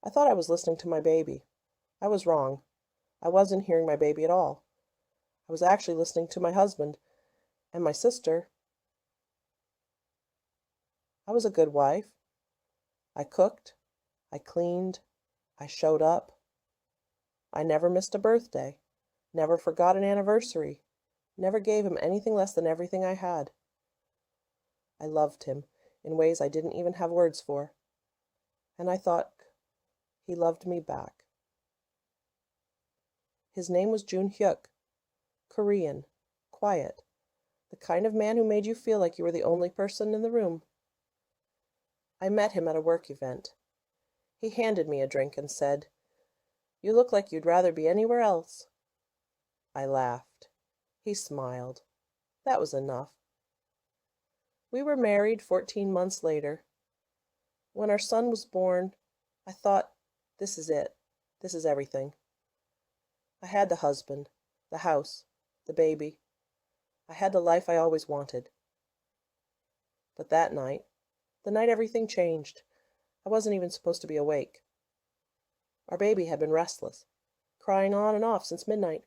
I thought I was listening to my baby. I was wrong. I wasn't hearing my baby at all. I was actually listening to my husband and my sister. I was a good wife. I cooked. I cleaned. I showed up. I never missed a birthday. Never forgot an anniversary. Never gave him anything less than everything I had. I loved him in ways I didn't even have words for. And I thought he loved me back. His name was Jun Hyuk, Korean, quiet, the kind of man who made you feel like you were the only person in the room. I met him at a work event. He handed me a drink and said, "You look like you'd rather be anywhere else." I laughed. He smiled. That was enough. We were married 14 months later. When our son was born, I thought, this is it. This is everything. I had the husband, the house, the baby. I had the life I always wanted. But that night, the night everything changed, I wasn't even supposed to be awake. Our baby had been restless, crying on and off since midnight.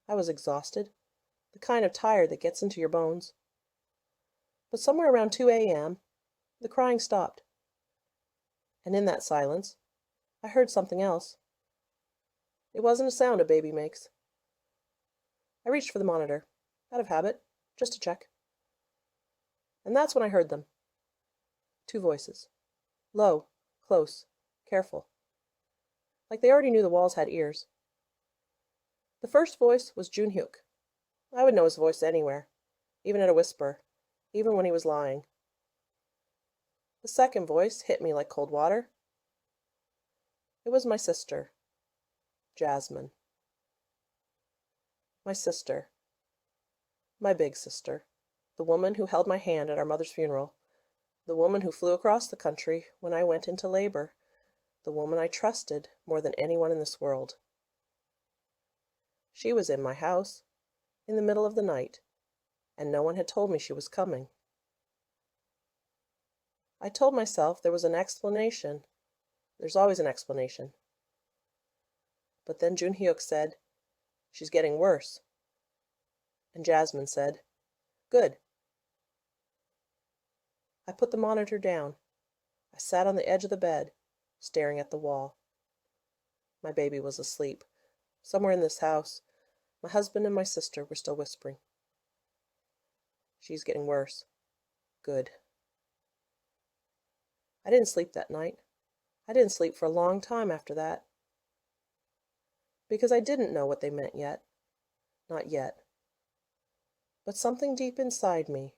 I was exhausted, the kind of tired that gets into your bones. But somewhere around 2 a.m., the crying stopped. And in that silence, I heard something else. It wasn't a sound a baby makes. I reached for the monitor, out of habit, just to check. And that's when I heard them. 2 voices. Low, close, careful. Like they already knew the walls had ears. The first voice was Jun Hyuk. I would know his voice anywhere, even at a whisper, even when he was lying. The second voice hit me like cold water. It was my sister, Jasmine. My sister. My big sister. The woman who held my hand at our mother's funeral. The woman who flew across the country when I went into labor. The woman I trusted more than anyone in this world. She was in my house, in the middle of the night, and no one had told me she was coming. I told myself there was an explanation. There's always an explanation. But then Jun Hyuk said, "She's getting worse." And Jasmine said, "Good." I put the monitor down. I sat on the edge of the bed, staring at the wall. My baby was asleep. Somewhere in this house, my husband and my sister were still whispering. "She's getting worse." Good. I didn't sleep that night. I didn't sleep for a long time after that. Because I didn't know what they meant yet. Not yet. But something deep inside me,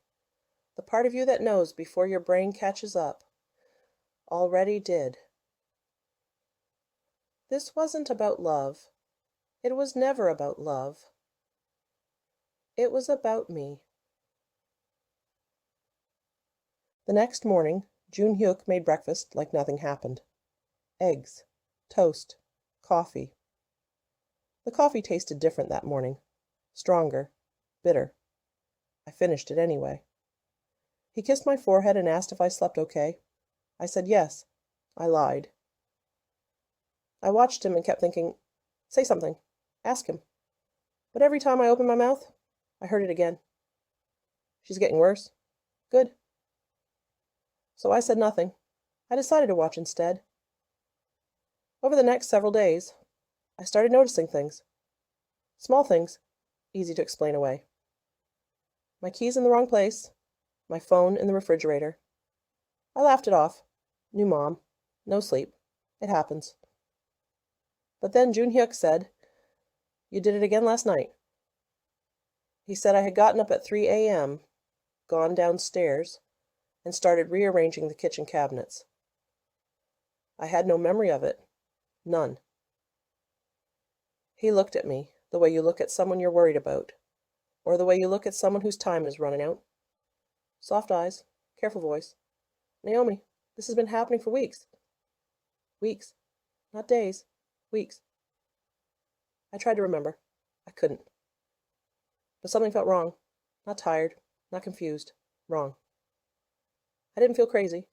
the part of you that knows before your brain catches up, already did. This wasn't about love. It was never about love. It was about me. The next morning, Jun Hyuk made breakfast like nothing happened. Eggs, toast, coffee. The coffee tasted different that morning. Stronger, bitter. I finished it anyway. He kissed my forehead and asked if I slept okay. I said yes. I lied. I watched him and kept thinking, say something. Ask him. But every time I opened my mouth, I heard it again. "She's getting worse." Good. So I said nothing. I decided to watch instead. Over the next several days, I started noticing things. Small things, easy to explain away. My keys in the wrong place, my phone in the refrigerator. I laughed it off. New mom, no sleep. It happens. But then Jun Hyuk said, "You did it again last night." He said I had gotten up at 3 a.m., gone downstairs, and started rearranging the kitchen cabinets. I had no memory of it. None. He looked at me the way you look at someone you're worried about, or the way you look at someone whose time is running out. Soft eyes, careful voice. "Naomi, this has been happening for weeks." Weeks. Not days. Weeks. I tried to remember. I couldn't. But something felt wrong. Not tired, not confused. Wrong. I didn't feel crazy.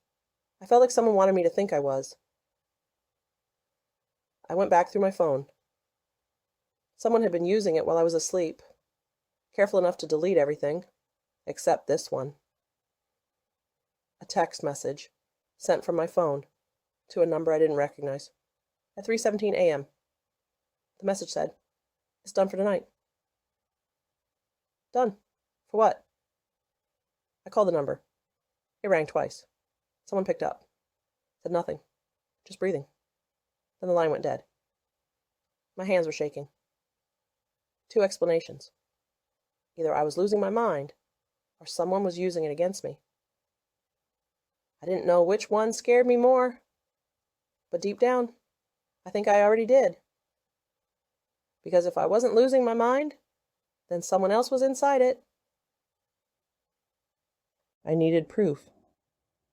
I felt like someone wanted me to think I was. I went back through my phone. Someone had been using it while I was asleep, careful enough to delete everything, except this one. A text message, sent from my phone, to a number I didn't recognize, at 3:17 a.m. The message said, "It's done for tonight." Done? For what? I called the number. It rang twice. Someone picked up. Said nothing. Just breathing. Then the line went dead. My hands were shaking. 2 explanations. Either I was losing my mind, or someone was using it against me. I didn't know which one scared me more, but deep down, I think I already did. Because if I wasn't losing my mind, then someone else was inside it. I needed proof.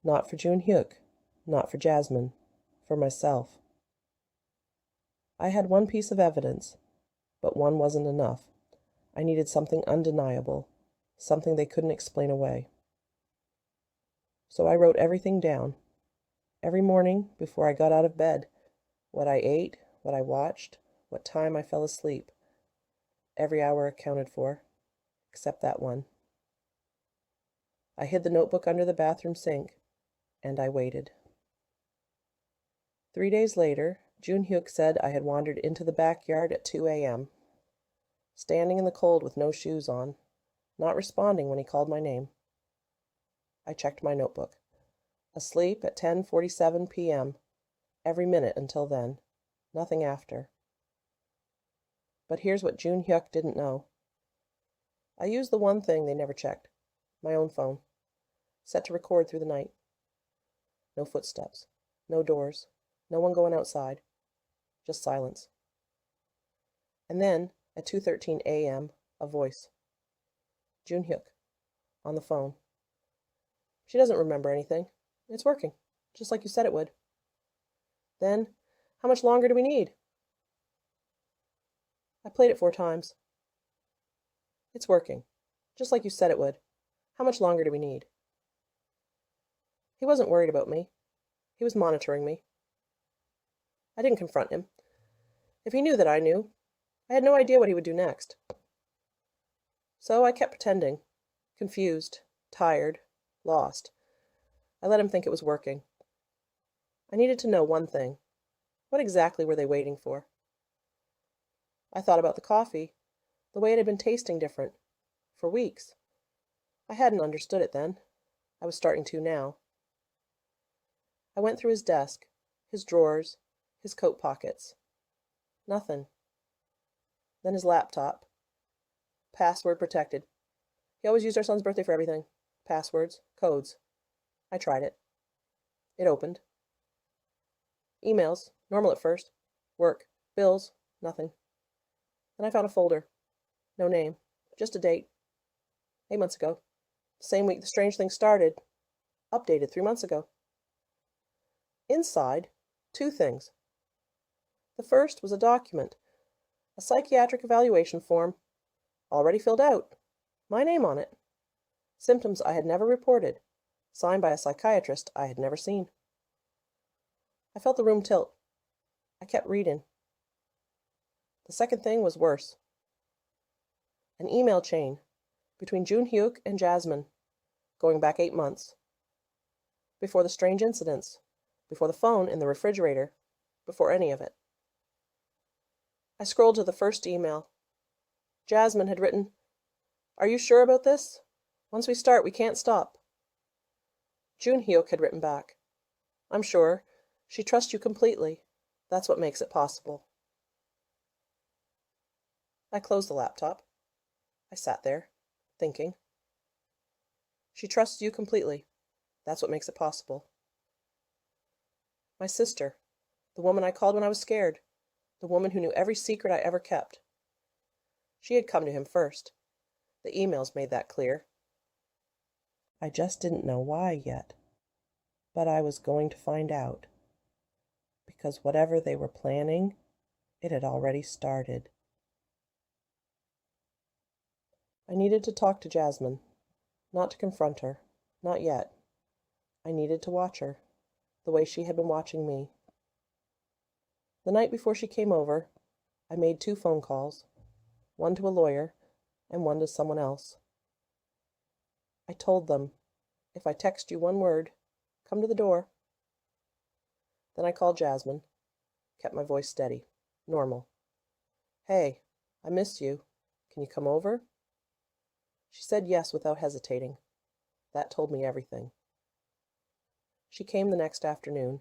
Not for June Hyuk, not for Jasmine, for myself. I had one piece of evidence, but one wasn't enough. I needed something undeniable, something they couldn't explain away. So I wrote everything down. Every morning, before I got out of bed, what I ate, what I watched, what time I fell asleep. Every hour accounted for, except that one. I hid the notebook under the bathroom sink, and I waited. 3 days later, June Hyuk said I had wandered into the backyard at 2 a.m., standing in the cold with no shoes on, not responding when he called my name. I checked my notebook. Asleep at 10:47 p.m., every minute until then, nothing after. But here's what June Hyuk didn't know. I used the one thing they never checked, my own phone, set to record through the night. No footsteps, no doors, no one going outside, just silence. And then, at 2:13 a.m., a voice. June Hyuk, on the phone. She doesn't remember anything. It's working, just like you said it would. Then, how much longer do we need? I played it 4 times. It's working, just like you said it would. How much longer do we need? He wasn't worried about me. He was monitoring me. I didn't confront him. If he knew that I knew, I had no idea what he would do next. So I kept pretending, confused, tired, lost. I let him think it was working. I needed to know one thing. What exactly were they waiting for? I thought about the coffee, the way it had been tasting different, for weeks. I hadn't understood it then. I was starting to now. I went through his desk, his drawers, his coat pockets. Nothing. Then his laptop. Password protected. He always used our son's birthday for everything. Passwords, codes. I tried it. It opened. Emails, normal at first. Work, bills, nothing. Then I found a folder. No name, just a date. 8 months ago. The same week the strange thing started. Updated 3 months ago. Inside, 2 things. The first was a document. A psychiatric evaluation form. Already filled out. My name on it. Symptoms I had never reported. Signed by a psychiatrist I had never seen. I felt the room tilt. I kept reading. The second thing was worse. An email chain between June Hyuk and Jasmine, going back 8 months. Before the strange incidents, before the phone in the refrigerator, before any of it. I scrolled to the first email. Jasmine had written, "Are you sure about this? Once we start, we can't stop." June Hyuk had written back, "I'm sure. She trusts you completely. That's what makes it possible." I closed the laptop. I sat there, thinking. She trusts you completely. That's what makes it possible. My sister, the woman I called when I was scared, the woman who knew every secret I ever kept. She had come to him first. The emails made that clear. I just didn't know why yet. But I was going to find out. Because whatever they were planning, it had already started. I needed to talk to Jasmine. Not to confront her. Not yet. I needed to watch her, the way she had been watching me. The night before she came over, I made 2 phone calls, one to a lawyer and one to someone else. I told them, if I text you one word, come to the door. Then I called Jasmine, kept my voice steady, normal. Hey, I missed you. Can you come over? She said yes without hesitating. That told me everything. She came the next afternoon,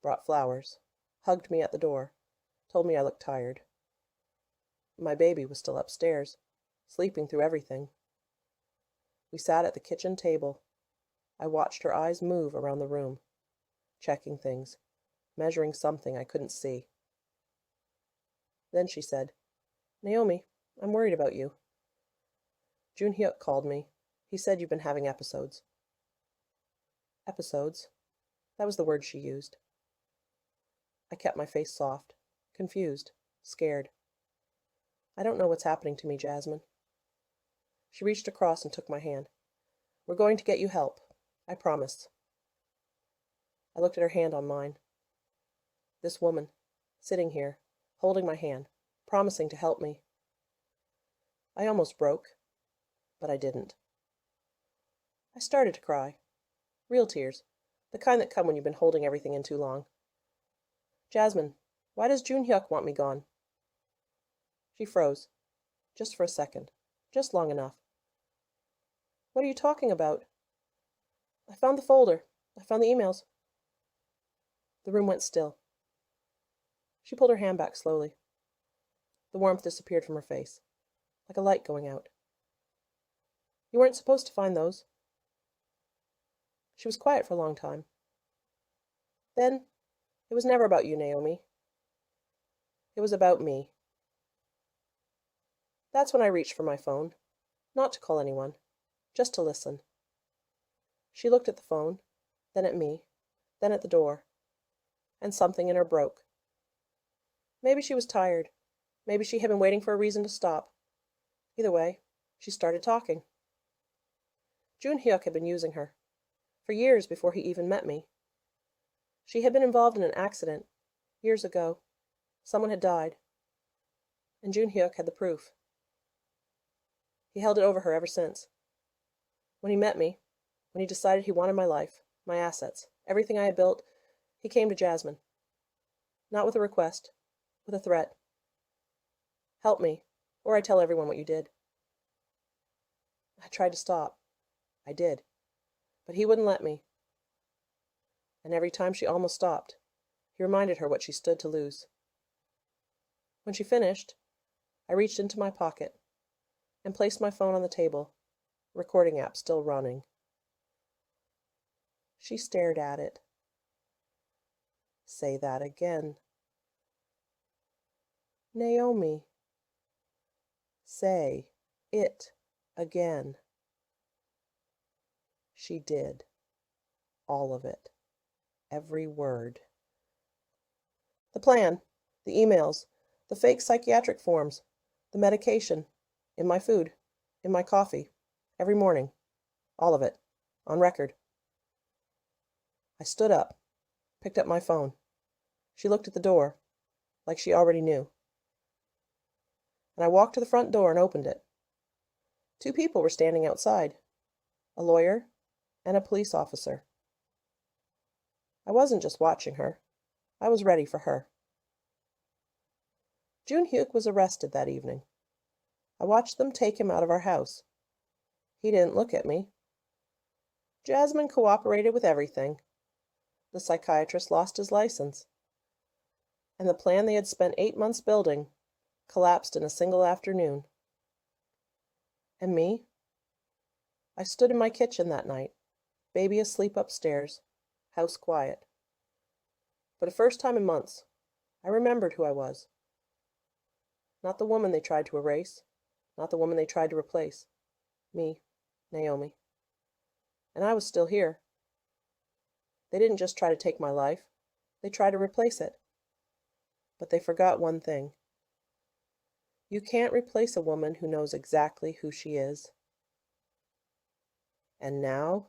brought flowers, hugged me at the door, told me I looked tired. My baby was still upstairs, sleeping through everything. We sat at the kitchen table. I watched her eyes move around the room, checking things, measuring something I couldn't see. Then she said, Naomi, I'm worried about you. Jun Hyuk called me. He said you've been having episodes. Episodes? That was the word she used. I kept my face soft, confused, scared. I don't know what's happening to me, Jasmine. She reached across and took my hand. We're going to get you help. I promise. I looked at her hand on mine. This woman, sitting here, holding my hand, promising to help me. I almost broke, but I didn't. I started to cry. Real tears, the kind that come when you've been holding everything in too long. Jasmine, why does Jun Hyuk want me gone? She froze, just for a second, just long enough. What are you talking about? I found the folder. I found the emails. The room went still. She pulled her hand back slowly. The warmth disappeared from her face, like a light going out. You weren't supposed to find those. She was quiet for a long time. Then, it was never about you, Naomi. It was about me. That's when I reached for my phone, not to call anyone, just to listen. She looked at the phone, then at me, then at the door, and something in her broke. Maybe she was tired. Maybe she had been waiting for a reason to stop. Either way, she started talking. Jun Hyuk had been using her, for years before he even met me. She had been involved in an accident, years ago. Someone had died. And Jun Hyuk had the proof. He held it over her ever since. When he met me, when he decided he wanted my life, my assets, everything I had built, he came to Jasmine. Not with a request, with a threat. Help me, or I tell everyone what you did. I tried to stop. I did. But he wouldn't let me. And every time she almost stopped, he reminded her what she stood to lose. When she finished, I reached into my pocket and placed my phone on the table, recording app still running. She stared at it. Say that again. Naomi. Say it again. She did. All of it. Every word. The plan, the emails, the fake psychiatric forms, the medication, in my food, in my coffee, every morning. All of it. On record. I stood up, picked up my phone. She looked at the door, like she already knew. And I walked to the front door and opened it. 2 people were standing outside, a lawyer and a police officer. I wasn't just watching her. I was ready for her. Jun Hyuk was arrested that evening. I watched them take him out of our house. He didn't look at me. Jasmine cooperated with everything. The psychiatrist lost his license. And the plan they had spent 8 months building collapsed in a single afternoon. And me? I stood in my kitchen that night, baby asleep upstairs, house quiet. For the first time in months, I remembered who I was. Not the woman they tried to erase, not the woman they tried to replace. Me, Naomi. And I was still here. They didn't just try to take my life, they tried to replace it. But they forgot one thing. You can't replace a woman who knows exactly who she is. And now,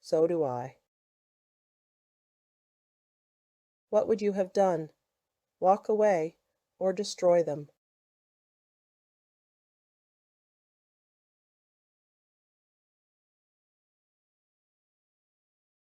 so do I. What would you have done walk away, or destroy them.